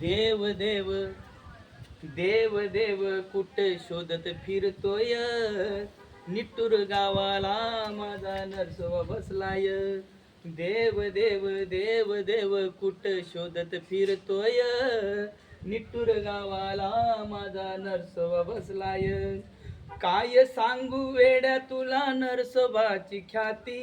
देव देव देव देव कुठे शोधत फिरतोय, निट्टूर गावाला माझा नरसोबा बसलाय. देव देव देव देव कुठे शोधत फिरतोय, निट्टूर गावाला माझा नरसोबा बसलाय. काय सांगू वेड्या तुला नरसोबाची ख्याती,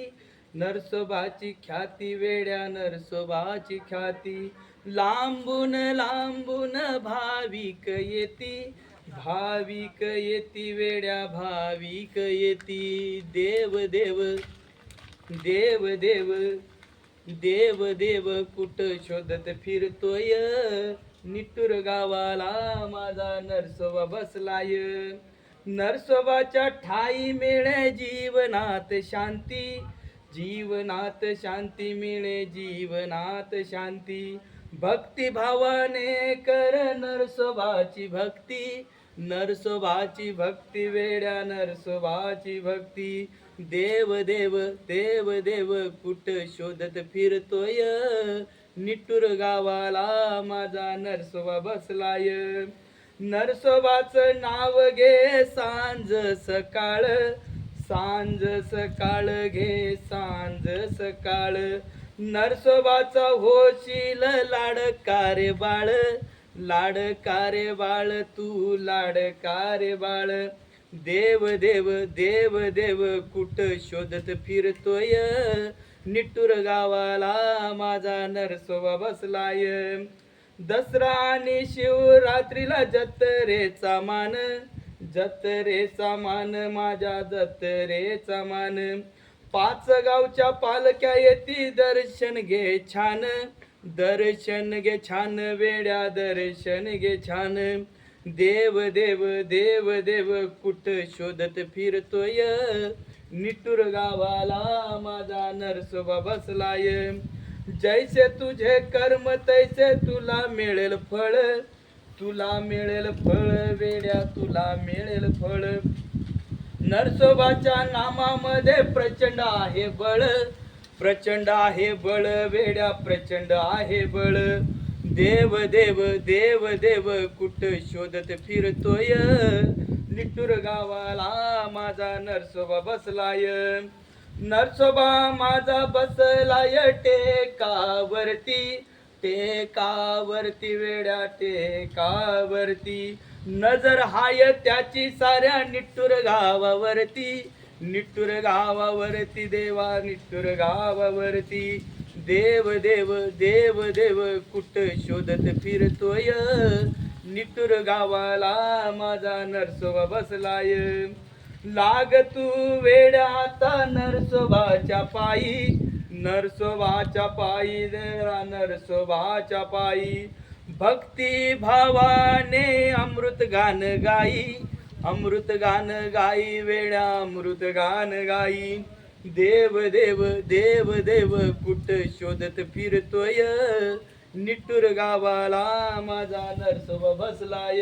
नरसोबाची ख्याती वेड्या नरसोबाची ख्याती. लांबून लांबून भाविक येती, भाविक येती वेड्या भाविक येती. देव देव देव देव देव देव कुठं शोधत फिरतोय, निट्टूर गावाला माझा नरसोबा बसलाय. नरसोबाच्या ठाई मिळे जीवनात शांती, जीवनात शांती मिळे जीवनात शांती. भक्ती भावाने कर नरसोबाची भक्ती, नरसोबाची भक्ती वेड्या नरसोबाची भक्ती. देव देव देव देव कुठं शोधत फिरतोय, निट्टूर गावाला माझा नरसोबा बसलाय. नरसोबाचं नाव घे सांज सकाळ, सांज सकाळ घे सांज सकाळ. नरसोबाचा होशील लाडका रे बाळ, लाडका रे बाळ तू लाडका रे बाळ. देव देव देव देव कुठं शोधत फिरतोय, निट्टूर गावाला माझा नरसोबा बसलाय. दसरा आणि शिवरात्रीला जत्रेचा मान, जत्रेचा मान माझ्या जत्रेचा मान. पाच गावच्या पालख्या येती दर्शन घे छान, दर्शन घे छान वेड्या दर्शन घे छान. देव देव देव देव कुठं शोधत फिरतोय, निट्टूर गावाला माझा नरसोबा बसलाय. जैसे तुझे कर्म तैसे तुला मिळेल फळ, तुला मिळेल फळ वेड्या तुला मिळेल फळ. नरसोबाच्या नामामध्ये प्रचंड आहे बळ, प्रचंड आहे बळ वेड्या प्रचंड आहे बळ. देव देव देव देव कुठं शोधत फिरतोय, निट्टूर गावाला माझा नरसोबा बसलाय. नरसोबा माझा बसलाय टेकावरती, टेकावरती वेड्या टेकावरती. नजर हाय त्याची साऱ्या निट्टूर गावावरती, निट्टूर गावावरती देवा निट्टूर गावावरती. देव देव देव देव कुठं शोधत फिरतोय, निट्टूर गावाला माझा नरसोबा बसलाय. लाग तू वेड्या आता नरसोबाच्या पायी, नरसोबाच्या पायी नरसोबाच्या पायी. भक्ती भावाने अमृत गान गाई, अमृत गान गाई वेड्या अमृत गान गाई. देव देव देव देव कुठं शोधत फिरतोय, निट्टूर गावाला माझा नरसोबा बसलाय.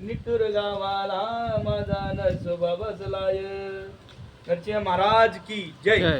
निट्टूर गावाला माझा नरसोबा बसलाय. नरसिंह महाराज की जय.